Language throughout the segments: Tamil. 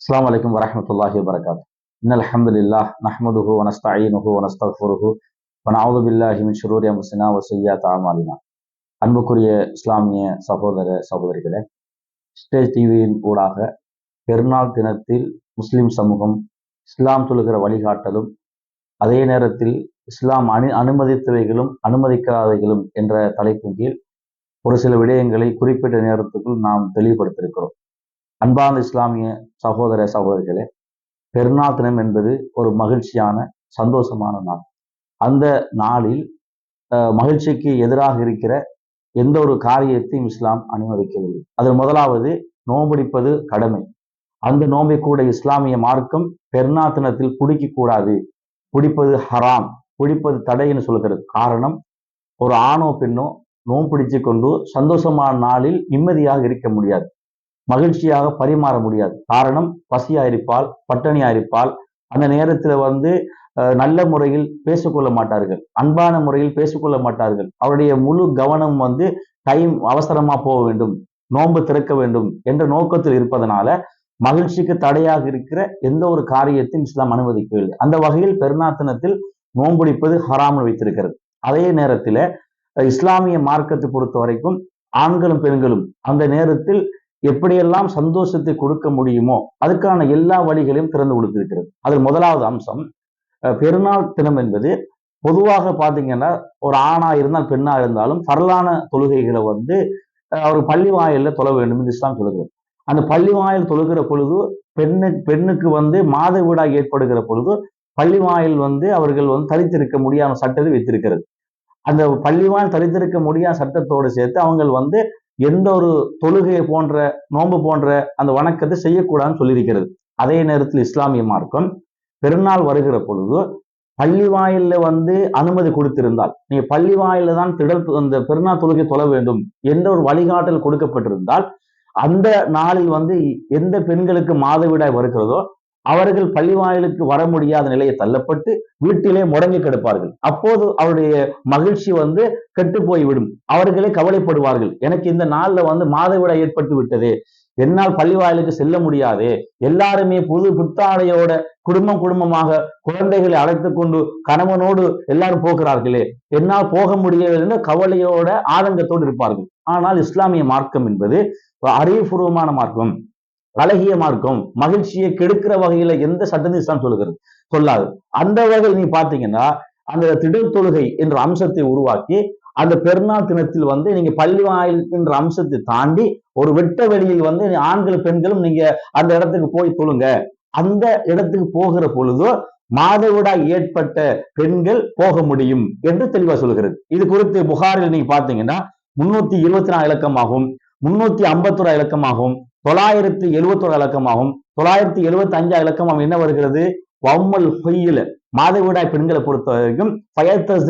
السلام عليكم ورحمة الله وبركاته. إن الحمد لله نحمده ونستعينه ونستغفره ونعوذ بالله من شرور أنفسنا وسيئات أعمالنا. அன்புக்குரிய இஸ்லாமிய சகோதர சகோதரிகளே, ஸ்டேஜ் டிவியின் ஊடாக பெருநாள் தினத்தில் முஸ்லிம் சமூகம் இஸ்லாம் சொல்லுகிற வழிகாட்டலும், அதே நேரத்தில் இஸ்லாம் அனுமதித்தவைகளும் அனுமதிக்காதவைகளும் என்ற தலைப்பின் கீழ் ஒரு சில விடயங்களை குறிப்பிட்ட நேரத்துக்குள் நாம் தெளிவுபடுத்தியிருக்கிறோம். அன்பார்ந்த இஸ்லாமிய சகோதர சகோதரிகளே, பெருநாள் தினம் என்பது ஒரு மகிழ்ச்சியான சந்தோஷமான நாள். அந்த நாளில் மகிழ்ச்சிக்கு எதிராக இருக்கிற எந்த ஒரு காரியத்தையும் இஸ்லாம் அனுமதிக்கவில்லை. அது முதலாவது, நோம்பிடிப்பது கடமை. அந்த நோம்பை கூட இஸ்லாமிய மார்க்கம் பெருநாள் தினத்தில் குடிக்கக்கூடாது, குடிப்பது ஹராம், குடிப்பது தடைன்னு சொல்லுகிறது. காரணம், ஒரு ஆணோ பெண்ணோ நோம்பு பிடிச்சு கொண்டு சந்தோஷமான நாளில் நிம்மதியாக இருக்க முடியாது, மகிழ்ச்சியாக பரிமாற முடியாது. காரணம், பசியா இருப்பால், பட்டணியா இருப்பால். அந்த நேரத்துல நல்ல முறையில் பேசிக்கொள்ள மாட்டார்கள், அன்பான முறையில் பேசிக்கொள்ள மாட்டார்கள். அவருடைய முழு கவனம் டைம் அவசரமா போக வேண்டும், நோன்பு திறக்க வேண்டும் என்ற நோக்கத்தில் இருப்பதனால மகிழ்ச்சிக்கு தடையாக இருக்கிற எந்த ஒரு காரியத்தையும் இஸ்லாம் அனுமதிக்கவில்லை. அந்த வகையில் பெருநாள் தினத்தில் நோன்புடிப்பது ஹராமல் வைத்திருக்கிறது. அதே நேரத்தில் இஸ்லாமிய மார்க்கத்தை பொறுத்த வரைக்கும் ஆண்களும் பெண்களும் அந்த நேரத்தில் எப்படியெல்லாம் சந்தோஷத்தை கொடுக்க முடியுமோ அதுக்கான எல்லா வழிகளையும் திறந்து கொடுத்திருக்கிறது. அதில் முதலாவது அம்சம், பெருநாள் தினம் என்பது பொதுவாக பார்த்தீங்கன்னா ஒரு ஆணா இருந்தால் பெண்ணா இருந்தாலும் பரலான தொழுகைகளை அவர் பள்ளி வாயில தொழ வேண்டும் என்று இஸ்லாம் சொல்லுகிறது. அந்த பள்ளி வாயில் தொழுகிற பொழுது பெண்ணுக்கு மாதவிடாய் ஏற்படுகிற பொழுது பள்ளி வாயில் அவர்கள் தரித்திருக்க முடியாத சட்டத்தை வைத்திருக்கிறது. அந்த பள்ளிவாயில் தரித்திருக்க முடியாத சட்டத்தோடு சேர்த்து அவங்க எந்த ஒரு தொழுகையை போன்ற நோன்பு போன்ற அந்த வணக்கத்தை செய்யக்கூடாதுன்னு சொல்லியிருக்கிறது. அதே நேரத்தில் இஸ்லாமிய மார்க்கம் பெருநாள் வருகிற பொழுது பள்ளி வாயில அனுமதி கொடுத்திருந்தால், நீங்க பள்ளி வாயில தான் அந்த பெருநாள் தொழுகை தொழ வேண்டும் என்ற ஒரு வழிகாட்டல் கொடுக்கப்பட்டிருந்தால், அந்த நாளில் எந்த பெண்களுக்கு மாதவிடாய் வருகிறதோ அவர்கள் பள்ளி வாயிலுக்கு வர முடியாத நிலையை தள்ளப்பட்டு வீட்டிலே முடங்கி கிடப்பார்கள். அப்போது அவருடைய மகிழ்ச்சி கெட்டு போய்விடும். அவர்களே கவலைப்படுவார்கள், எனக்கு இந்த நாள்ல மாதவிடாய் ஏற்பட்டு விட்டது, என்னால் பள்ளி வாயிலுக்கு செல்ல முடியாது, எல்லாருமே புத்தாடையோட குடும்பமாக குழந்தைகளை அழைத்து கொண்டு கணவனோடு எல்லாரும் போகிறார்களே, என்னால் போக முடியவில்லை கவலையோட ஆதங்கத்தோடு இருப்பார்கள். ஆனால் இஸ்லாமிய மார்க்கம் என்பது அறிவுபூர்வமான மார்க்கம், அழகிய மார்க்கம். மகிழ்ச்சியை கெடுக்கிற வகையில எந்த சட்டத்தையும் இஸ்லாம் சொல்லாது. அந்த வகையில் நீ பாத்தீங்கன்னா அந்த திடல் தொழுகை என்ற அம்சத்தை உருவாக்கி அந்த பெருநாள் தினத்தில் நீங்க பள்ளி வாயில் என்ற அம்சத்தை தாண்டி ஒரு வெட்ட வெளியில் ஆண்கள் பெண்களும் நீங்க அந்த இடத்துக்கு போய் தொழுங்க. அந்த இடத்துக்கு போகிற பொழுதோ மாதவிடாய் ஏற்பட்ட பெண்கள் போக முடியும் என்று தெளிவா சொல்கிறது. இது குறித்து புகாரில் நீங்க பாத்தீங்கன்னா 324 இலக்கமாகும், 351 இலக்கமாகும், 971 இலக்கமாகும், 975 இலக்கமாகும் என்ன வருகிறது? வம்மல் பொய்யில மாதவிடாய் பெண்களை பொறுத்த வரைக்கும் பயத்தல்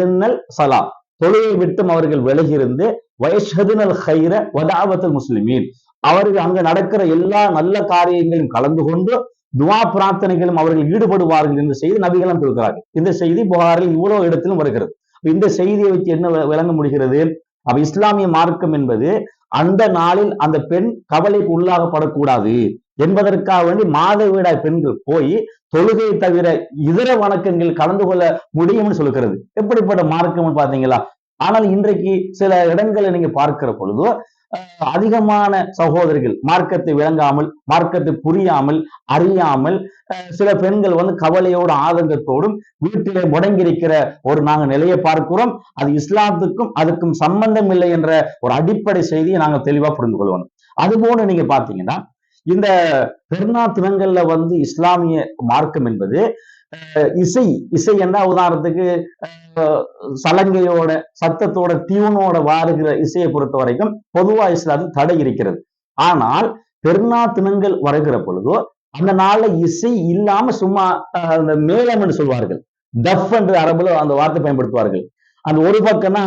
சலா, தொழுகை விட்டும் அவர்கள் விலகி இருந்து வயஷதுனல் ஹைர வதாவத்தல் முஸ்லிமீன், அவர்கள் அங்க நடக்கிற எல்லா நல்ல காரியங்களையும் கலந்து கொண்டு துவா பிரார்த்தனைகளும் அவர்கள் ஈடுபடுவார்கள் என்ற செய்தி நபிகளும் சொல்கிறார்கள். இந்த செய்தி புகாரில் இவ்வளவு இடத்திலும் வருகிறது. இந்த செய்தியை வச்சு என்ன விளங்க முடிகிறது? அப்ப இஸ்லாமிய மார்க்கம் என்பது அந்த நாளில் அந்த பெண் கவலைக்கு உள்ளாகப்படக்கூடாது என்பதற்காக வேண்டி மாதவிடாய் பெண்கள் போய் தொழுகை தவிர இதர வணக்கங்கள் கலந்து கொள்ள முடியும்னு சொல்லுகிறது. எப்படிப்பட்ட மார்க்கம் பாத்தீங்களா? ஆனால் இன்றைக்கு சில இடங்களை நீங்க பார்க்கிற பொழுது அதிகமான சகோதரிகள் மார்க்கத்தை விளங்காமல், மார்க்கத்தை புரியாமல், அறியாமல் சில பெண்கள் கவலையோடு ஆதங்கத்தோடும் வீட்டிலே முடங்கியிருக்கிற ஒரு நாங்க நிலையை பார்க்கிறோம். அது இஸ்லாத்துக்கும் அதுக்கும் சம்பந்தம் இல்லை என்ற ஒரு அடிப்படை செய்தியை நாங்க தெளிவா புரிந்து கொள்வோம். அதுபோல நீங்க பாத்தீங்கன்னா இந்த பெருநாள் தினங்கள்ல இஸ்லாமிய மார்க்கம் என்பது இசை என்ன, உதாரணத்துக்கு சலங்கையோட சத்தத்தோட டியூனோட வாருகிற இசையை பொறுத்த வரைக்கும் பொதுவா இஸ்லாத்தில் தடை இருக்கிறது. ஆனால் பெருநாள் தினங்கள் வருகிற பொழுதோ அந்த நாள்ல இசை இல்லாம சும்மா அந்த மேளம் என்று சொல்வார்கள், டஃப் என்று அரபுல அந்த வார்த்தை பயன்படுத்துவார்கள். அந்த ஒரு பக்கம்னா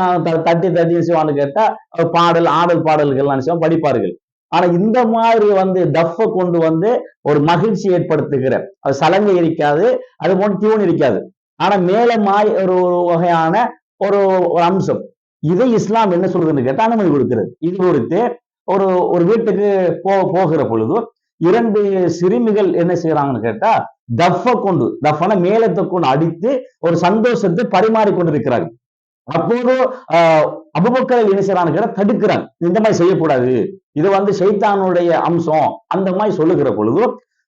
தட்டி செய்வான்னு கேட்டா ஆடல் பாடல்கள் படிப்பார்கள். ஆனா இந்த மாதிரி டஃப்ப கொண்டு ஒரு மகிழ்ச்சி ஏற்படுத்துகிற சலங்கை இருக்காது, அது போன்று டியூன் இருக்காது. ஆனா மேலமாய் ஒரு வகையான ஒரு அம்சம். இதை இஸ்லாம் என்ன சொல்றதுன்னு கேட்டா அனுமதி கொடுக்கிறது. இது குறித்து ஒரு வீட்டுக்கு போகிற பொழுது 2 சிறுமிகள் என்ன செய்யறாங்கன்னு கேட்டா தஃபன மேலத்தை கொண்டு அடித்து ஒரு சந்தோஷத்தை பரிமாறி கொண்டிருக்கிறார்கள். அப்போது அபூபக்கர் என்ன செய்யறான்னு கேட்டா தடுக்கிறாங்க, இந்த மாதிரி செய்யக்கூடாது, இது ஷைத்தானுடைய அம்சம் அந்த மாதிரி சொல்லுகிற பொழுது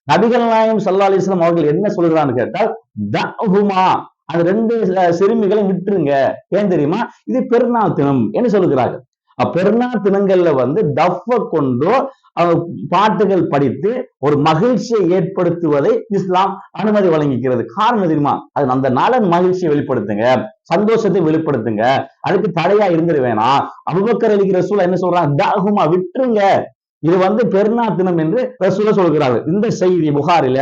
நபிகள் நாயகம் ஸல்லல்லாஹு அலைஹி வஸல்லம் அவர்கள் என்ன சொல்லுகிறான்னு கேட்டால் தஹுமா, அந்த 2 சிறுமிகளை விட்டுருங்க. ஏன் தெரியுமா? இது பெருநாள் தினம் என்று சொல்லுகிறார்கள். பெருநாள் தினங்கள்ல தஃப கொண்டு பாட்டுகள் படித்து ஒரு மகிழ்ச்சியை ஏற்படுத்துவதை இஸ்லாம் அனுமதி வழங்கிக்கிறது. காரணம் தெரியுமா? அது அந்த நாளின் மகிழ்ச்சியை வெளிப்படுத்துங்க, சந்தோஷத்தை வெளிப்படுத்துங்க, அதுக்கு தடையா இருந்துட வேணாம். அபூபக்கர் ரலியல்லாஹு ரசூல் என்ன சொல்றாங்க? தஹுமா, விட்டுருங்க, இது பெருநாள் தினம் என்று ரசூல சொல்கிறார்கள். இந்த செய்தி புகாரில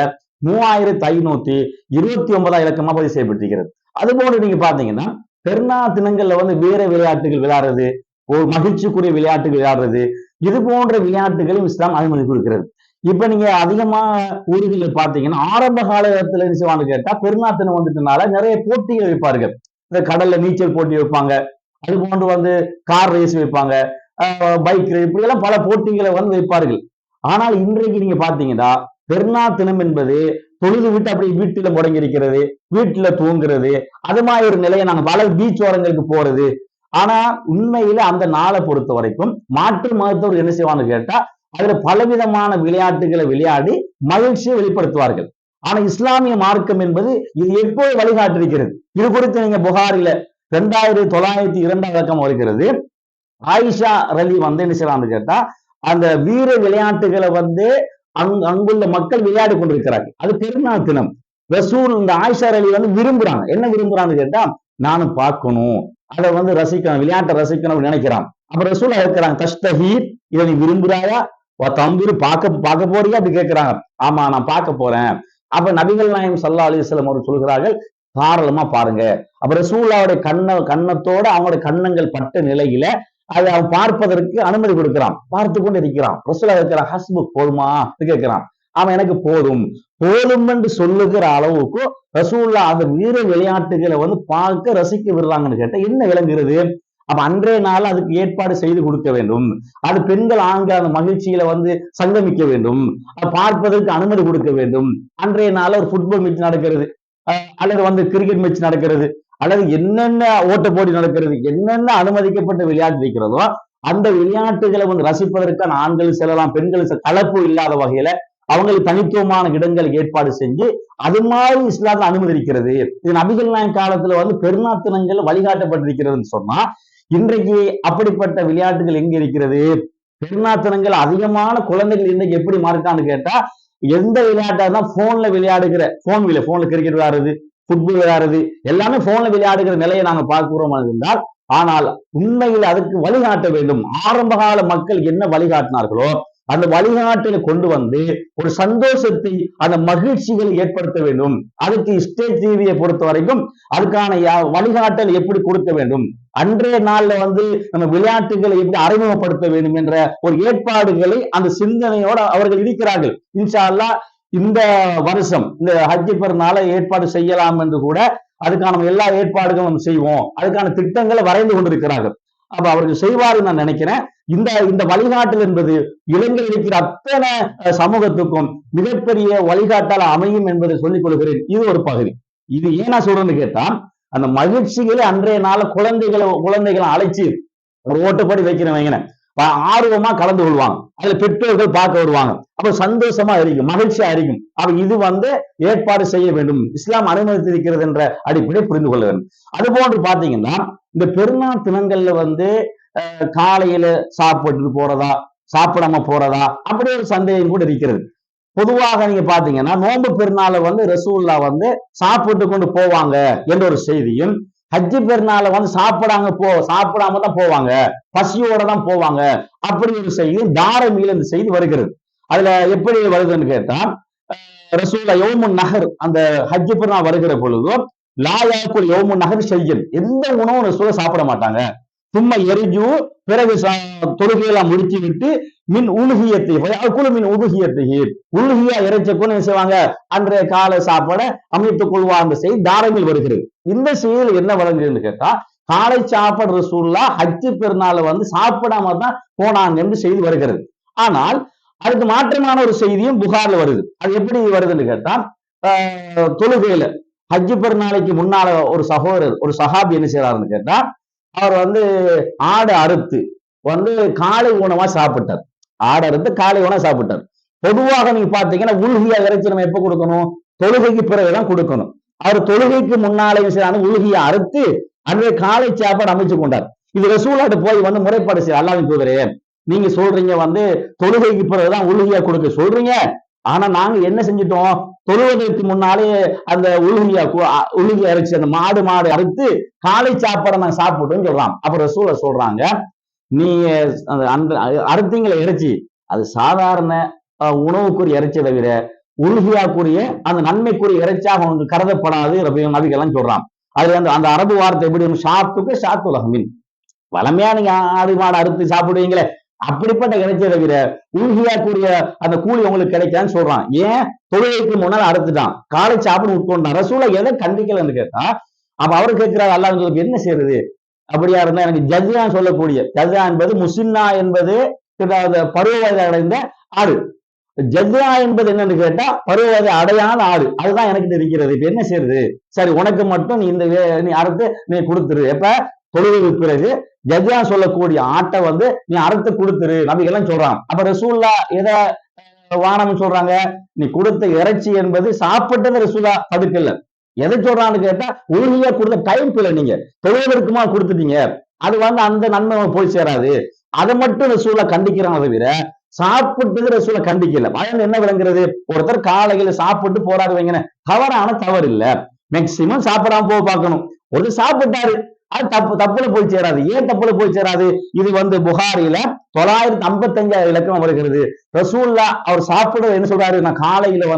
3529 இலக்கமா பதிவு செய்யப்பட்டிருக்கிறது. அதுபோன்று நீங்க பாத்தீங்கன்னா பெருநாள் தினங்கள்ல வீர விளையாட்டுகள் விளையாடுறது, ஒரு மகிழ்ச்சிக்குரிய விளையாட்டுகள் விளையாடுறது, இது போன்ற விளையாட்டுகளும் இஸ்லாம் அனுமதி கொடுக்கிறது. இப்ப நீங்க அதிகமா ஊர்களில் பாத்தீங்கன்னா ஆரம்ப காலத்துல என்ன செய்வான்னு கேட்டா பெருநாள் தினம் வந்துட்டனால நிறைய போட்டிகள் வைப்பார்கள். இந்த கடல்ல நீச்சல் போட்டி வைப்பாங்க, அது போன்று கார் ரேஸ் வைப்பாங்க, பைக் ரேஸ், இப்படி எல்லாம் பல போட்டிகளை வைப்பார்கள். ஆனால் இன்றைக்கு நீங்க பாத்தீங்கன்னா பெருநாள் தினம் என்பது தொழுது விட்டு அப்படி வீட்டுல முடங்கி இருக்கிறது, வீட்டுல தூங்குறது, அது மாதிரி ஒரு நிலையை நாங்க பல பீச் ஓரங்களுக்கு போறது. ஆனா உண்மையில அந்த நாளை பொறுத்த வரைக்கும் மாற்று மதத்தவர் என்ன செய்வான்னு கேட்டா அதுல பலவிதமான விளையாட்டுகளை விளையாடி மகிழ்ச்சியை வெளிப்படுத்துவார்கள். ஆனா இஸ்லாமிய மார்க்கம் என்பது இது எப்போது வழிகாட்டிருக்கிறது. இது குறித்து நீங்க புகாரில 2902 இலக்கம் வருகிறது. ஆயிஷா ரலி என்ன செய்யறான்னு கேட்டா அந்த வீர விளையாட்டுகளை அங்குள்ள மக்கள் விளையாடி கொண்டிருக்கிறார்கள். அது பெருநாள் தினம். ரசூல் இந்த ஆயிஷா ரலி விரும்புறாங்க. என்ன விரும்புறான்னு கேட்டா நானும் பார்க்கணும், அதை ரசிக்கணும், விளையாட்டை ரசிக்கணும்னு நினைக்கிறான். அப்ப ரசூலா இருக்கிறாங்க, தஷ்தஹீர், இதை நீ விரும்புறாயா, தம்பீர் பார்க்க போறியா அப்படி கேட்கிறாங்க. ஆமா நான் பார்க்க போறேன். அப்ப நபிகள் நாயகம் ஸல்லல்லாஹு அலைஹி வஸல்லம் அவர்கள் சொல்கிறார்கள், தாராளமா பாருங்க. அப்ப ரசூலுல்லாஹ்வுடைய கண்ணத்தோட அவங்களுடைய கண்ணங்கள் பட்ட நிலையில அதை அவன் பார்ப்பதற்கு அனுமதி கொடுக்கிறான், பார்த்து கொண்டு இருக்கிறான். ரசூலா இருக்கிறான், ஹஸ்பு, போதுமா கேட்கிறான். அவன் எனக்கு போதும் என்று சொல்லுகிற அளவுக்கு ரசூலுல்லாஹ் அந்த வீர விளையாட்டுகளை பார்க்க ரசிக்க விடுறாங்கன்னு கேட்டா என்ன விளங்குகிறது? அப்ப அன்றைய நாள் அதுக்கு ஏற்பாடு செய்து கொடுக்க வேண்டும். அது பெண்கள் ஆண்கள் அந்த மகிழ்ச்சியில சங்கமிக்க வேண்டும், பார்ப்பதற்கு அனுமதி கொடுக்க வேண்டும். அன்றைய நாள் ஒரு ஃபுட்பால் மேட்ச் நடக்கிறது, அல்லது கிரிக்கெட் மேட்ச் நடக்கிறது, அல்லது என்னென்ன ஓட்ட போட்டி நடக்கிறது, என்னென்ன அனுமதிக்கப்பட்ட விளையாட்டு இருக்கிறதோ அந்த விளையாட்டுகளை ரசிப்பதற்கான ஆண்கள் செல்லலாம், பெண்கள் கலப்பு இல்லாத வகையில அவங்களுக்கு தனித்துவமான இடங்களை ஏற்பாடு செஞ்சு அது மாதிரி இஸ்லாத்துல அனுமதிக்கிறது. இது நபிகள் நாயகம் காலத்துல பெருநாள் தினங்கள் வழிகாட்டப்பட்டிருக்கிறதுன்னு சொன்னா, இன்றைக்கு அப்படிப்பட்ட விளையாட்டுகள் எங்க இருக்கிறது? பெருநாள் தினங்கள் அதிகமான குழந்தைகள் இன்னைக்கு எப்படி மாறிட்டான்னு கேட்டா எந்த விளையாட்டா இருந்தா போன்ல விளையாடுகிற, போன்ல கிரிக்கெட் விளையாடுறது, ஃபுட்பால் விளையாடுறது, எல்லாமே போன்ல விளையாடுகிற நிலையை நாங்க பார்க்கிறோம் இருந்தால், ஆனால் உண்மையில் அதுக்கு வழிகாட்ட வேண்டும். ஆரம்ப கால மக்கள் என்ன வழிகாட்டினார்களோ அந்த வழிகாட்டலை கொண்டு ஒரு சந்தோஷத்தை, அந்த மகிழ்ச்சிகள் ஏற்படுத்த வேண்டும். அதுக்கு ஸ்டேட் டிவியை பொறுத்த வரைக்கும் அதுக்கான வழிகாட்டல் எப்படி கொடுக்க வேண்டும், அன்றைய நாள்ல நம்ம விளையாட்டுகளை எப்படி அறிமுகப்படுத்த வேண்டும் என்ற ஒரு ஏற்பாடுகளை அந்த சிந்தனையோட அவர்கள் இருக்கிறார்கள். இன்ஷா அல்லாஹ் இந்த வருஷம் இந்த ஹஜ் பெருநாளை ஏற்பாடு செய்யலாம் என்று கூட அதுக்கான எல்லா ஏற்பாடுகளும் நம்ம செய்வோம், அதுக்கான திட்டங்களை வரைந்து கொண்டிருக்கிறார்கள். அப்ப அவர்கள் செய்வார்கள் நான் நினைக்கிறேன். இந்த வழிகாட்டல் என்பது இளைஞர் இருக்கிற அத்தனை சமூகத்துக்கும் மிகப்பெரிய வழிகாட்டல் அமையும் என்பதை சொல்லிக் கொள்கிறேன். இது ஒரு பகுதி. இது ஏன் நான் சொல்றேன்னு கேட்டா அந்த மகிழ்ச்சிகளை அன்றைய நாள குழந்தைகளை அழைச்சி ஒரு ஓட்டப்படி வைக்கிறவங்க ஆர்வமா கலந்து கொள்வாங்க, அதுல பெற்றோர்கள் பார்க்க வருவாங்க, அப்ப சந்தோஷமா இருக்கும், மகிழ்ச்சியா இருக்கும். அப்ப இது ஏற்பாடு செய்ய வேண்டும், இஸ்லாம் அனுமதித்திருக்கிறது என்ற அடிப்படை புரிந்து கொள்ள வேண்டும். அது போன்று பாத்தீங்கன்னா இந்த பெருநாள் தினங்கள்ல காலையில சாப்பிட்டு போறதா சாப்பிடாம போறதா அப்படி ஒரு சந்தேகம் கூட இருக்கிறது. பொதுவாக நீங்க பாத்தீங்கன்னா நோன்பு பெருநாளை ரசூலுல்லாஹ் சாப்பிட்டு கொண்டு போவாங்க என்ற ஒரு செய்தியும், ஹஜ்ஜி பெருநாளை சாப்பிடாம தான் போவாங்க, பசியோட தான் போவாங்க அப்படி ஒரு செய்தி தாரமியில இந்த செய்தி வருகிறது. அதுல எப்படி வருதுன்னு கேட்டா ரசூலுல்லாஹ் யௌமுன் நஹர் அந்த ஹஜ்ஜி பெருநாள் வருகிற பொழுது லா யாக்குல் யௌமுன் நஹர் ஷையன், எந்த உணவும் ரசூலுல்லாஹ் சாப்பிட மாட்டாங்க. சும்மா எரிஜு, பிறகு தொழுகையெல்லாம் முடிச்சு விட்டு மின் உலுகியத்தை மின் உலுகியத்தை உலுகியா இறைச்சக்குன்னு செய்வாங்க, அன்றைய கால சாப்பாட அமைத்துக் கொள்வா அந்த செய்தி தாரமில் வருகிறது. இந்த செய்தியில் என்ன வழங்குதுன்னு கேட்டா காலை சாப்பாடு ரசூலுல்லாஹ் ஹஜ்ஜி பெருநாளை சாப்பிடாம தான் போனாங்க என்று செய்தி வருகிறது. ஆனால் அதுக்கு மாற்றமான ஒரு செய்தியும் புகார்ல வருது. அது எப்படி வருதுன்னு கேட்டா, தொழுகையில ஹஜ்ஜு பெருநாளைக்கு முன்னால ஒரு சகோதரர் ஒரு சஹாபி என்ன செய்யறாருன்னு கேட்டா, அவர் ஆடு அறுத்து காலை உணவா சாப்பிட்டார். ஆடு அறுத்து காலை உணவா சாப்பிட்டார். பொதுவாக நீங்க பாத்தீங்கன்னா உள்கியா இறைச்சி நம்ம எப்ப கொடுக்கணும்? தொழுகைக்கு பிறகுதான் கொடுக்கணும். அவர் தொழுகைக்கு முன்னாலே உள்கியா அறுத்து அன்றைய காலை சாப்பாடு அமைச்சு கொண்டார். இது ரசூலாட்டு போய் முறைப்பாடு செய்ய, அல்லாஹ்வின் தூதரே, நீங்க சொல்றீங்க தொழுகைக்கு பிறகுதான் உள்கியா கொடுக்க சொல்றீங்க. ஆனா நாங்க என்ன செஞ்சிட்டோம்? தொழுவதற்கு முன்னாலே அந்த உளுகிய அரைச்சி அந்த மாடு அறுத்து காலை சாப்பாடை நாங்க சாப்பிட்டோம்னு சொல்றாங்க. அப்ப ரசூல சொல்றாங்க, நீங்க அந்த அறுத்தீங்களை இறைச்சி அது சாதாரண உணவுக்குரிய இறைச்சி தவிர உருகியாக்குரிய அந்த நன்மைக்குரிய இறைச்சியாக ஒன்று கருதப்படாது நபிகள்லாம் சொல்றான். அதுல அந்த அரபு வார்த்தை எப்படி ஷாத்துக்கு ஷாத்துலகமின், வளமையா நீங்க ஆடு மாடு அறுத்து சாப்பிடுவீங்களே அப்படிப்பட்ட இறைச்சியை தவிர உருகியாக்குரிய அந்த கூலி உங்களுக்கு கிடைக்கான்னு சொல்றான். ஏன்? தொழுகைக்கு முன்னால் அறுத்துட்டான், காலை சாப்பிட உட்கொண்டான். ரசூலை எதை கண்டிக்கலன்னு கேட்டா, அப்ப அவரு கேட்கிறார், அல்லாஹ் என்ன செய்யறது? அப்படியா இருந்தா எனக்கு ஜஜ்யா சொல்லக்கூடிய, ஜஜ்யா என்பது முசின்னா என்பது பருவ வயதை அடைந்த ஆடு, ஜஜ்யா என்பது என்னன்னு கேட்டா பருவவயதை அடையாத ஆடு, அதுதான் எனக்கு இருக்கிறது. இப்ப என்ன செய்யறது? சரி, உனக்கு மட்டும் நீ அறுத்து நீ கொடுத்துரு. எப்ப? தொழுகைக்கு பிறகு ஜஜ்யா சொல்லக்கூடிய ஆட்டை நீ அறுத்து கொடுத்துரு நபிகள்லாம் சொல்றாங்க. அப்ப ரசூல்லா எதை வானம் சொல்றாங்க? நீ கொடுத்த இறைச்சி என்பது சாப்பிட்டது ரசூலா தடுக்கல. எதை சொல்றான்னு கேட்டா, உறுதியா கொடுத்த டைம் பிள்ளை, நீங்க தொழுவதற்குமா கொடுத்துட்டீங்க, அது அந்த நன்மை போய் சேராது. அதை மட்டும் ரசூலா கண்டிக்கிறாங்க தவிர சாப்பிட்டது ரசூலா கண்டிக்கல. பயன் என்ன விளங்குறது? ஒருத்தர் காலையில சாப்பிட்டு போராடுவீங்க, தவறு இல்ல, மேக்சிமம் சாப்பிடாம போக பார்க்கணும். ஒருத்தர் சாப்பிட்டாரு, அது தப்புல போய் சேராது. ஏன் தப்புல போய் சேராது? இது புகாரில 955 இலக்கம் வருகிறது. ரசூல்லா அவர் சாப்பிடுறது என்ன சொல்றாரு? நான் காலையில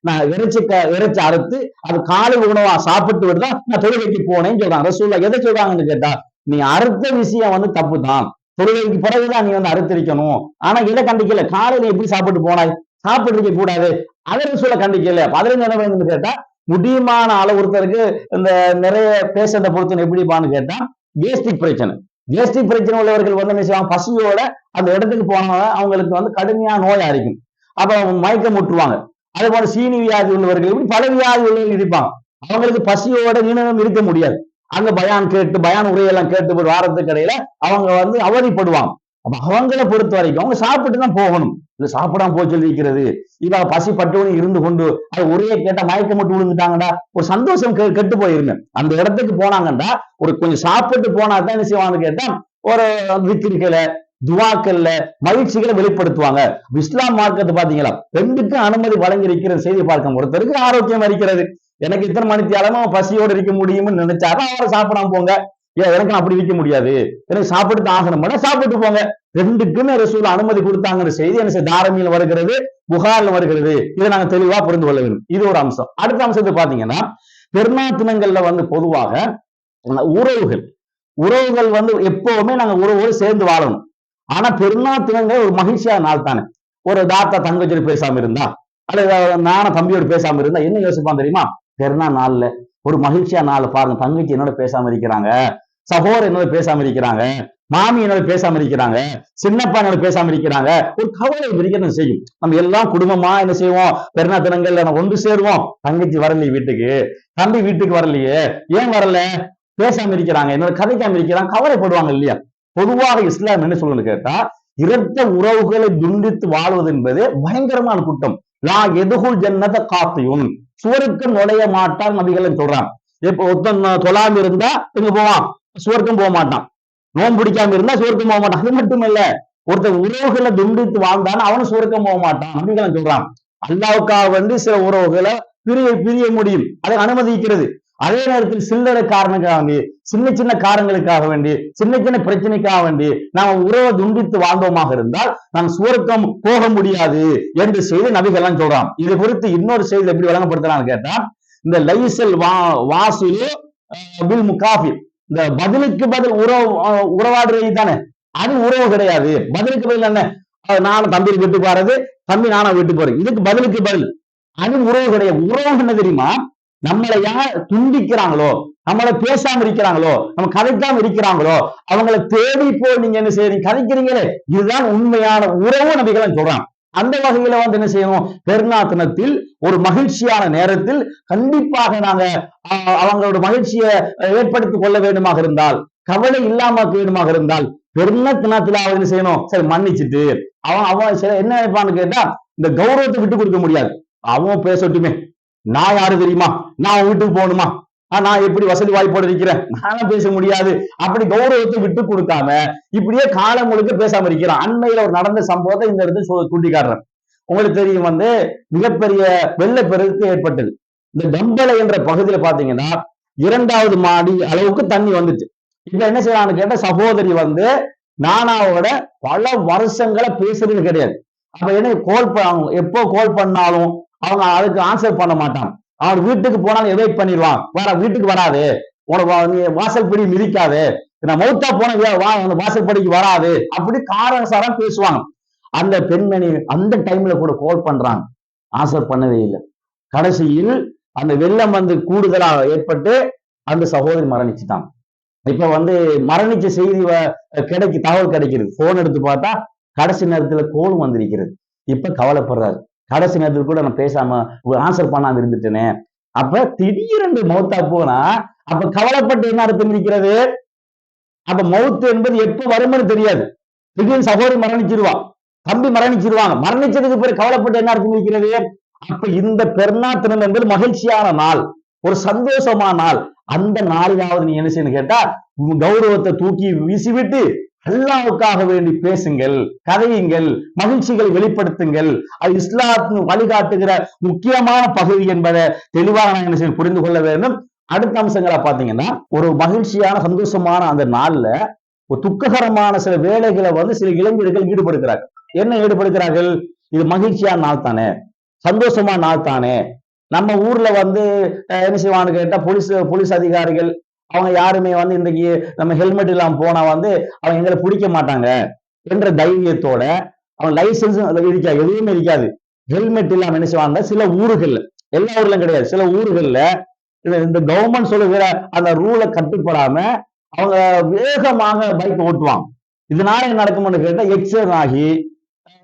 நான் இறைச்சி அறுத்து அது காலை உணவா சாப்பிட்டு விட்டுதான் நான் தொழுகைக்கு போனேன்னு சொல்றாங்க. ரசூல்லா எதை சொல்றாங்கன்னு கேட்டா, நீ அறுத்த விஷயம் தப்பு தான், தொழுகைக்கு பிறகுதான் நீ அறுத்திருக்கணும். ஆனா இதை கண்டிக்கல. காலையில எப்படி சாப்பிட்டு போனாய்? சாப்பிட்டு இருக்க கூடாது, அதை ரசூலா கண்டிக்கல. அதுல என்ன வேணும்னு கேட்டா, முடியுமான அளவு ஒருத்தருக்கு இந்த நிறைய பேஷண்ட பொறுத்து எப்படிப்பான்னு கேட்டா, கேஸ்ட்ரிக் பிரச்சனை உள்ளவர்கள் என்ன செய்வாங்க? பசியோட அந்த இடத்துக்கு போனவங்க அவங்களுக்கு கடுமையான நோயா இருக்கும். அப்ப அவங்க மயக்கம் முட்டுவாங்க. அதே போல சீனி வியாதி உள்ளவர்கள் இப்படி பல வியாதி உள்ளவர்கள் இருப்பாங்க. அவங்களுக்கு பசியோட நீளம் இருக்க முடியாது. அங்க பயான் உரையெல்லாம் கேட்டு ஒரு வாரத்துக்கு இடையில அவங்க அவதிப்படுவாங்க. அப்ப அவங்களை பொறுத்த வரைக்கும் அவங்க சாப்பிட்டு தான் போகணும். இல்ல சாப்பிடாம போய் சொல்லி இருக்கிறது, இவ பசி பட்டவனு இருந்து கொண்டு அது உரையை கேட்டா மயக்கம் மட்டும் விழுந்துட்டாங்கடா, ஒரு சந்தோஷம் கெட்டு போயிருங்க. அந்த இடத்துக்கு போனாங்கடா ஒரு கொஞ்சம் சாப்பிட்டு போனா தான் என்ன செய்வாங்கன்னு கேட்டா, ஒரு விக்கிரிகளை துவாக்கல்ல மகிழ்ச்சிகளை வெளிப்படுத்துவாங்க. இஸ்லாம் மார்க்கத்தை பாத்தீங்களா, பெண்ணுக்கு அனுமதி வழங்கி இருக்கிற செய்தி பார்க்க ஒருத்தருக்கு ஆரோக்கியம் இருக்கிறது. எனக்கு இத்தனை மணித்தியாலமா பசியோடு இருக்க முடியும்னு நினைச்சாதான் அவரை சாப்பிடாம போங்க. எனக்கு அப்படி இருக்க முடியாது, எனக்கு சாப்பிட்டு ஆகணும், சாப்பிட்டு போங்க. ரெண்டுக்குமே ரசூல் அனுமதி கொடுத்தாங்கிற செய்தி என்ன தாரமியில் வருகிறது, புகார்ல வருகிறது. இதை நாங்க தெளிவா புரிந்து கொள்ள வேண்டும். இது ஒரு அம்சம். அடுத்த அம்சத்தை பாத்தீங்கன்னா, பெருநாத்தினங்கள்ல பொதுவாக உறவுகள் எப்பவுமே நாங்க உறவோடு சேர்ந்து வாழணும். ஆனா பெருநாத்தினங்கள் ஒரு மகிழ்ச்சியான நாள் தானே. ஒரு தாத்தா தங்கச்சியோட பேசாம இருந்தா, அல்லது நானும் தம்பியோடு பேசாம இருந்தா என்ன யோசிப்பான் தெரியுமா? பெருநா நாள்ல ஒரு மகிழ்ச்சியா நாள் பாருங்க, தங்கச்சி என்னோட பேசாம இருக்கிறாங்க, சகோதரர் என்னோட பேசாம இருக்கிறாங்க, மாமி என்னோட பேசாம இருக்கிறாங்க, சின்னப்பா என்னோட பேசாம இருக்கிறாங்க, ஒரு கவலை இருக்கணும் செய்யும். நம்ம எல்லாம் குடும்பமா என்ன செய்வோம்? பெருநா தினங்கள்ல நம்ம ஒன்று சேருவோம். தங்கச்சி வரலையே வீட்டுக்கு, தம்பி வீட்டுக்கு வரலையே, ஏன் வரல? பேசாம இருக்கிறாங்க, என்னோட கதைக்காம இருக்கிறாங்க, கவலைப்படுவாங்க இல்லையா? பொதுவாக இஸ்லாம் என்ன சொல்லணும்னு கேட்டா, இரத்த உறவுகளை துண்டித்து வாழ்வது என்பது பயங்கரமான குற்றம். லா எதுகுல் ஜன்னத காத்தியும், சுவருக்கும் நுழைய மாட்டான் நபிகள் சொல்றான். இப்ப ஒருத்தன் தொழாம இருந்தா எங்க போவான்? சுவர்க்கம் போக மாட்டான். நோன்பு பிடிக்காம இருந்தா சுவர்க்கம் போக மாட்டான். அது மட்டும் இல்ல, ஒருத்தன் உறவுகளை துண்டித்து வாழ்ந்தான் அவனும் சுவர்க்கம் போக மாட்டான் நபிகள் சொல்றான். அல்லாவுக்காக சில உறவுகளை பிரிய முடியும், அதை அனுமதிக்கிறது. அதே நேரத்தில் சில்லறை காரணங்களுக்காக வேண்டி, சின்ன சின்ன காரணங்களுக்காக வேண்டி, சின்ன சின்ன பிரச்சனைக்காக வேண்டி நாம உறவை துண்டித்து வாழ்ந்தோமாக இருந்தால் நாம் சுவர்க்கம் போக முடியாது என்று செய்தி நபிகள்லாம் சொல்றான். இது குறித்து இன்னொரு செய்தி எப்படி வழங்கப்படுத்தலாம்னு கேட்டா, இந்த லைசல் வாசிலு பில் முகாஃபி, இந்த பதிலுக்கு பதில் உறவாடுறது தானே, அது உறவு கிடையாது. பதிலுக்கு பதில் என்ன? நானும் தம்பி வீட்டுக்கு போறது, தம்பி நானா வீட்டுக்கு போறேன், இதுக்கு பதிலுக்கு பதில், அது உறவு கிடையாது. உறவு என்ன தெரியுமா? நம்மளை யார் துண்டிக்கிறாங்களோ, நம்மளை பேசாம இருக்கிறாங்களோ, நம்ம கதைக்காம இருக்கிறாங்களோ, அவங்களை தேடி போய் நீங்க என்ன செய்யறீங்க? கதைக்கிறீங்களே, இதுதான் உண்மையான உறவு நபிகள் சொல்றான். அந்த வகையில வந்து என்ன செய்யணும், பெருநா தினத்தில் ஒரு மகிழ்ச்சியான நேரத்தில் கண்டிப்பாக நாங்க அவங்களோட மகிழ்ச்சியை ஏற்படுத்திக் கொள்ள வேண்டுமாக இருந்தால், கவலை இல்லாம வேண்டுமாக இருந்தால், பெருநா தினத்துல அவன் என்ன செய்யணும், சரி மன்னிச்சுட்டு அவன் என்ன நினைப்பான்னு கேட்டா, இந்த கௌரவத்தை விட்டு கொடுக்க முடியாது. அவன் பேசட்டுமே, நான் யாரு தெரியுமா, நான் வீட்டுக்கு போகணுமா, நான் எப்படி வசதி வாய்ப்போடு இருக்கிறேன், நானும் பேச முடியாது, அப்படி கௌரவத்தை விட்டு கொடுக்காம இப்படியே காலம் முழுக்க பேசாம இருக்கிறான். அண்மையில ஒரு நடந்த சம்பவத்தை இந்த இடத்துல சுட்டி காட்டுறேன். உங்களுக்கு தெரியும் வந்து மிகப்பெரிய வெள்ளப்பெருக்கு ஏற்பட்டது. இந்த டம்பளை என்ற பகுதியில பாத்தீங்கன்னா 2வது மாடி அளவுக்கு தண்ணி வந்துச்சு. இப்ப என்ன செய்யறான்னு கேட்ட, சகோதரி வந்து நானாவோட பல வருஷங்களை பேசுறது கிடையாது. அப்ப என்ன எப்போ கால் பண்ணாலும் அவங்க அதுக்கு ஆன்சர் பண்ண மாட்டாங்க. அவர் வீட்டுக்கு போனாலும் எவைட் பண்ணிடுவான், வீட்டுக்கு வராது, உனக்கு வாசல் படி மிதிக்காது, நான் மௌத்தா போன வாசல் படிக்கு வராது, அப்படி காரசாரம் பேசுவாங்க. அந்த பெண்மணி அந்த டைம்ல கூட கால் பண்றாங்க, ஆன்சர் பண்ணவே இல்லை. கடைசியில் அந்த வெள்ளம் வந்து கூடுதலா ஏற்பட்டு அந்த சகோதரி மரணிச்சுட்டாங்க. இப்ப வந்து மரணிச்ச செய்தி தகவல் கிடைக்கிறது, போன் எடுத்து பார்த்தா கடைசி நேரத்துல கோல் வந்திருக்கிறது. இப்ப கவலைப்படுறாரு, கடைசி நேரத்தில் கூட நான் பேசாம ஆன்சர் பண்ணாம இருந்துட்டேனே. அப்ப திடீரென்று மௌத்தா போனா அப்ப கவலைப்பட்டு என்ன அர்த்தம் இருக்கிறது? அப்ப மௌத்து என்பது எப்ப வரும்னு தெரியாது. திடீர்னு சகோதரி மரணிச்சிருவா, தம்பி மரணிச்சிருவாங்க, மரணிச்சதுக்கு பிறகு கவலைப்பட்டு என்ன அர்த்தம் இருக்கிறது? அப்ப இந்த பெருநா தினம் என்பது மகிழ்ச்சியான நாள், ஒரு சந்தோஷமான நாள். அந்த நாளிலாவது நீ என்ன செய்யணும் கேட்டா, கௌரவத்தை தூக்கி வீசிவிட்டு அல்லாஹ்வுக்காக வேண்டி பேசுங்கள், கதையுங்கள், மகிழ்ச்சிகளை வெளிப்படுத்துங்கள். அது இஸ்லாத்தின் வழிகாட்டுகிற முக்கியமான பகுதி என்பதை தெளிவாக நான் என்ன செய்ய புரிந்து கொள்ள வேண்டும். அடுத்த அம்சங்களா பாத்தீங்கன்னா, ஒரு மகிழ்ச்சியான சந்தோஷமான அந்த நாள்ல ஒரு துக்ககரமான சில வேலைகளை வந்து சில இளைஞர்கள் ஈடுபடுகிறார்கள். என்ன ஈடுபடுகிறார்கள்? இது மகிழ்ச்சியான நாள் தானே, சந்தோஷமான நாள் தானே. நம்ம ஊர்ல வந்து என்ன செய்வான்னு கேட்டா, போலீஸ் அதிகாரிகள் அவங்க யாருமே வந்து இன்றைக்கு நம்ம ஹெல்மெட் இல்லாம போனா வந்து அவங்க எங்களை பிடிக்க மாட்டாங்க என்ற தைரியத்தோட, அவன் லைசன்ஸ் இருக்காது, எதுவுமே இருக்காது, ஹெல்மெட் இல்லாம என்ன செய்வாங்க சில ஊர்கள்ல, எல்லா ஊர்லயும் கிடையாது, சில ஊர்கள்ல இந்த கவர்மெண்ட் சொல்லுகிற அந்த ரூலை கட்டுப்படாம அவங்க வேகமாக பைக் ஓட்டுவாங்க. இதனால என்ன நடக்கும்னு கேட்டா, எக்ஸிடென்ட் ஆகி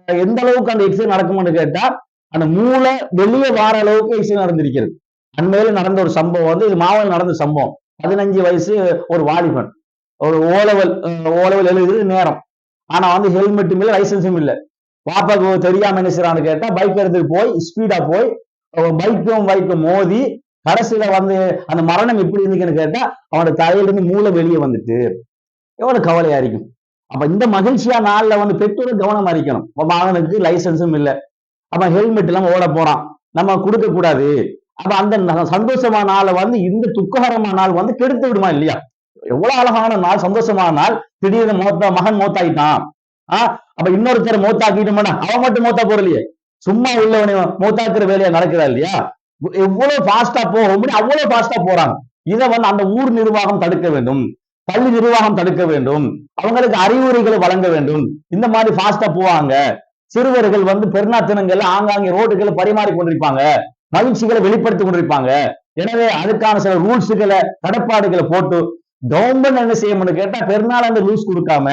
எந்த அளவுக்கு அந்த எக்ஸிடென்ட் நடக்கும்னு கேட்டா, அந்த மூளை வெளியே வார அளவுக்கு எக்ஸிடென்ட் நடந்திருக்கிறது. அண்மையில நடந்த ஒரு சம்பவம் வந்து, இது மாவட்டம் நடந்த சம்பவம். 15 வயசு ஒரு வாலிபன், ஒரு ஓலவல் எழுதுறது நேரம், ஆனா வந்து ஹெல்மெட்டும் இல்ல, லைசன்ஸும் இல்ல. பாப்பாக்கு தெரியாம என்ன செய்யறான்னு கேட்டா, பைக் எடுத்துட்டு போய் ஸ்பீடா போய் பைக்கும் மோதி கடைசியில வந்து அந்த மரணம் எப்படி இருந்துச்சுன்னு கேட்டா, அவனோட தலையிலிருந்து மூளை வெளியே வந்துட்டு. எவ்வளவு கவலையா இருக்கும். அப்ப இந்த மகிழ்ச்சியா நாள்ல வந்து பெற்றோர் கவனம் அறிக்கணும். மகனுக்கு லைசன்ஸும் இல்ல, அப்ப ஹெல்மெட் இல்லாம ஓட போறான், நம்ம கொடுக்க கூடாது. அப்ப அந்த சந்தோஷமான நாளை வந்து இந்த துக்ககரமான நாள் வந்து கெடுத்து விடுமா இல்லையா? எவ்வளவு அழகான நாள், சந்தோஷமான நாள், திடீர்னு மகன் மௌத்தாயிட்டான். அப்ப இன்னொருத்தர் மௌத்தாக்கிட்டோம்னா அவன் மட்டும் மௌத்தா போறலையே, சும்மா உள்ளவனை மௌத்தாக்குற வேலையா நடக்குதா இல்லையா? எவ்வளவு பாஸ்டா போக முடியும், அவ்வளவு பாஸ்டா போறாங்க. இதை வந்து அந்த ஊர் நிர்வாகம் தடுக்க வேண்டும், பள்ளி நிர்வாகம் தடுக்க வேண்டும், அவங்களுக்கு அறிவுரைகளை வழங்க வேண்டும். இந்த மாதிரி பாஸ்டா போவாங்க. சிறுவர்கள் வந்து பெருநா தினங்கள்ல ஆங்காங்கே ரோடுகளை பரிமாறி கொண்டிருப்பாங்க, மகிழ்ச்சிகளை வெளிப்படுத்திக் கொண்டிருப்பாங்க. எனவே அதுக்கான சில ரூல்ஸுகளை கடப்பாடுகளை போட்டு கவர்மெண்ட் என்ன செய்யணும்னு கேட்டா, பெருநாள் அந்த ரூல்ஸ் கொடுக்காம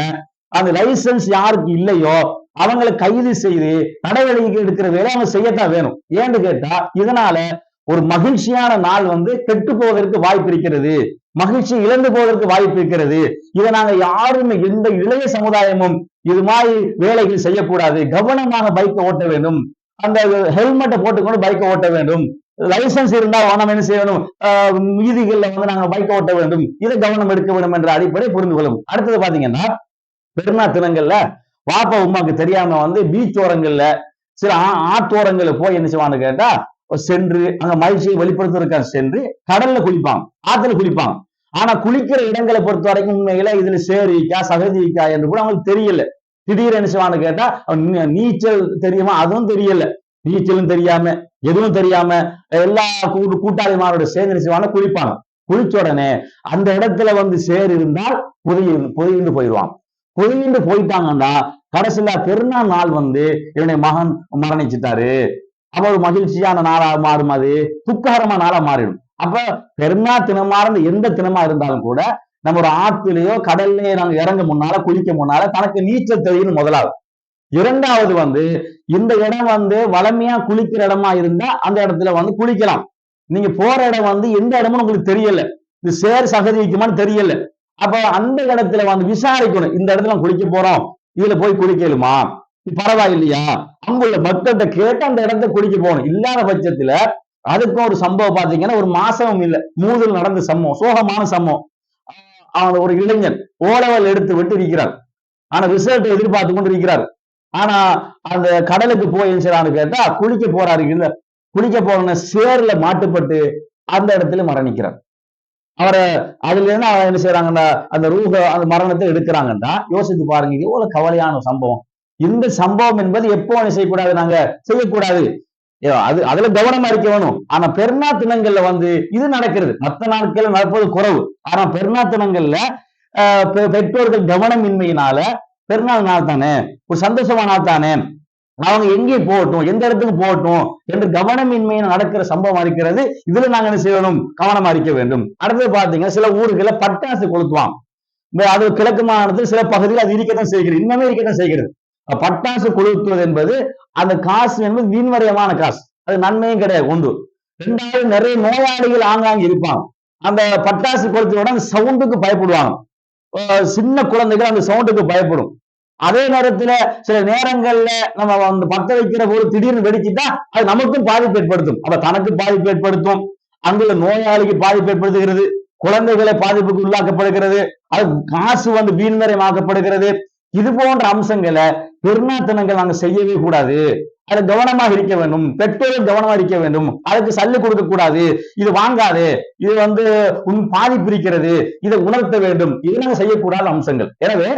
அந்த லைசன்ஸ் யாருக்கு இல்லையோ அவங்களை கைது செய்து நடவடிக்கை எடுக்கிற வேலை அவங்க செய்யத்தான் வேணும். ஏன்னு கேட்டா, இதனால ஒரு மகிழ்ச்சியான நாள் வந்து கெட்டு போவதற்கு வாய்ப்பு இருக்கிறது, மகிழ்ச்சி இழந்து போவதற்கு வாய்ப்பு இருக்கிறது. இதை நாங்க யாருமே, எந்த இளைய சமுதாயமும் இது மாதிரி வேலைகள் செய்யக்கூடாது. கவனமாக பைக்கை ஓட்ட வேண்டும், அந்த ஹெல்மெட்டை போட்டுக்கொண்டு பைக்கை ஓட்ட வேண்டும், லைசன்ஸ் இருந்தா நம்ம என்ன செய்யணும், வீதிகள்ல வந்து நாங்க பைக்கை ஓட்ட வேண்டும், இதை கவனம் எடுக்க வேண்டும் என்ற அடிப்படை புரிந்து கொள்ளும். அடுத்தது பாத்தீங்கன்னா, பெருநா தினங்கள்ல வாப்பா உமாக்கு தெரியாம வந்து பீச் ஓரங்கள்ல சில ஆத்தோரங்கள்ல போய் என்ன செய்வான்னு கேட்டா, சென்று அங்க மகிழ்ச்சியை வெளிப்படுத்துவதற்காக சென்று கடல்ல குளிப்பாங்க, ஆத்துல குளிப்பாங்க. ஆனா குளிக்கிற இடங்களை பொறுத்த வரைக்கும் உண்மையில இதுல சேரிக்கா சகதிக்கா என்று கூட அவங்களுக்கு தெரியல. திடீர்னு என்ன செய்வான்னு கேட்டா, நீச்சல் தெரியுமா, அதுவும் தெரியல. நீச்சலும் தெரியாம எதுவும் தெரியாம எல்லா கூட்டாளிமாரோட சேர்ந்து என்ன செய்வாங்க, குளிப்பாங்க. குளிச்ச உடனே அந்த இடத்துல வந்து சேர் இருந்தால் புதையுண்டு போயிடுவாங்க. பொதுவிட்டு போயிட்டாங்கன்னா கடைசியில பெருநாள் நாள் வந்து என்னுடைய மகன் மரணிச்சுட்டாரு, அப்ப ஒரு மகிழ்ச்சியான நாளா மாறும், அது துக்ககரமான நாளா மாறிடும். அப்ப பெருநா தினமார்ந்த எந்த தினமா இருந்தாலும் கூட நம்ம ஒரு ஆத்துலயோ கடல்லையோ நாங்க இறங்க முன்னால, குளிக்க முன்னால தனக்கு நீச்சல் தெரியும் முதலாவது. இரண்டாவது இந்த இடம் வளமையா குளிக்கிற இடமா இருந்தா அந்த இடத்துல குளிக்கலாம். நீங்க போற இடம் எந்த இடமும் உங்களுக்கு தெரியல, இது சேர் சகதி வைக்குமான்னு தெரியல. அப்ப அந்த இடத்துல விசாரிக்கணும், இந்த இடத்துல குளிக்க போறோம், இதுல போய் குளிக்கலுமா, பரவாயில்லையா, அங்குள்ள மக்கள்கிட்ட கேட்டு அந்த இடத்த குளிக்க போகணும். இல்லாத பட்சத்துல அதுக்கும் ஒரு சம்பவம் பாத்தீங்கன்னா, ஒரு மாசமும் இல்ல மூதல் நடந்த சம்பவம், சோகமான சம்பவம். அவன் ஒரு இளைஞன் ஓலவல் எடுத்து விட்டு இருக்கிறார், ஆனா ரிசல்ட் எதிர்பார்த்து கொண்டு இருக்கிறார். ஆனா அந்த கடலுக்கு போய் என்ன கேட்டா குளிக்க போறாரு, இல்ல குளிக்க போன சேர்ல மாட்டுப்பட்டு அந்த இடத்துல மரணிக்கிறார். அவரை அதுல இருந்து அவன் என்ன செய்யறாங்கன்னா அந்த ரூஹ அந்த மரணத்தை எடுக்கிறாங்கன்னா யோசித்து பாருங்க, எவ்வளவு கவலையான சம்பவம். இந்த சம்பவம் என்பது எப்போ செய்யக்கூடாது, நாங்க செய்யக்கூடாது, அது அதுல கவனமா இருக்க வேணும். ஆனா பெருநா தினங்கள்ல இது நடக்கிறது, மற்ற நாட்கள் நடப்பது குறைவு. ஆனா பெருநா தினங்கள்ல பெற்றோர்கள் கவனமின்மையினால பெருநாள் நாள் தானே, ஒரு சந்தோஷமான நாள் தானே, அவங்க எங்கே போகட்டும், எந்த இடத்துக்கு போகட்டும் என்று கவனமின்மையை நடக்கிற சம்பவம் இருக்கிறது. இதுல நாங்க என்ன செய்யணும், கவனமா இருக்க வேண்டும். அடுத்தது பாத்தீங்கன்னா சில ஊர்களை பட்டாசு கொளுத்துவாங்க. அது கிழக்கு மாநிலத்தில் சில பகுதியில் அது இருக்கத்தான் செய்கிறது, இன்னமே இருக்கத்தான் செய்கிறது. பட்டாசு கொளுத்துவது என்பது அந்த காசு என்பது வீண்வரையமான காசு, அது நன்மையும் கிடையாது ஒன்று. ரெண்டாவது, நிறைய நோயாளிகள் ஆங்காங்க இருப்பாங்க, அந்த பட்டாசு கொளுத்துவோட அந்த சவுண்டுக்கு பயப்படுவாங்க. சின்ன குழந்தைகள் அந்த சவுண்டுக்கு பயப்படும். அதே நேரத்துல சில நேரங்கள்ல நம்ம பத்த வைக்கிற போது திடீர்னு வெடிச்சுட்டா அது நமக்கும் பாதிப்பு ஏற்படுத்தும். அப்ப தனக்கு பாதிப்பு ஏற்படுத்தும், அங்குள்ள நோயாளிக்கு பாதிப்பு ஏற்படுத்துகிறது, குழந்தைகளை பாதிப்புக்கு உள்ளாக்கப்படுகிறது, அது காசு வீண்வரையமாக்கப்படுகிறது. இது போன்ற அம்சங்களை பெருநாத்தனங்கள் நாங்க செய்யவே கூடாது. அது கவனமாக இருக்க வேண்டும், பெற்றோர்கள் கவனமா இருக்க வேண்டும், அதுக்கு சல்லு கொடுக்க கூடாது, இது வாங்காது, இது உன் பாதிப்பு இருக்கிறது, இதை உணர்த்த வேண்டும், இது நாங்க செய்யக்கூடாத அம்சங்கள். எனவே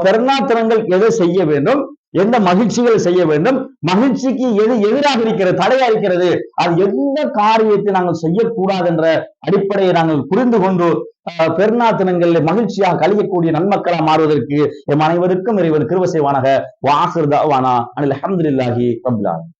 பெருநாத்தனங்கள் எதை செய்ய வேண்டும், எந்த மகிழ்ச்சிகளை செய்ய வேண்டும், மகிழ்ச்சிக்கு எது எதிராக இருக்கிறது, தடையா இருக்கிறது, அது எந்த காரியத்தை நாங்கள் செய்யக்கூடாது என்ற அடிப்படையை நாங்கள் புரிந்து கொண்டு பெருநாத்தனங்களில் மகிழ்ச்சியாக கழிக்கக்கூடிய நன்மக்களா மாறுவதற்கு எம் அனைவருக்கும் இறைவன் கிருபை செய்வானாக. வ ஆகிரு தஅவானா அனில் ஹம்துலில்லாஹி ரப்பில் ஆலமீன்.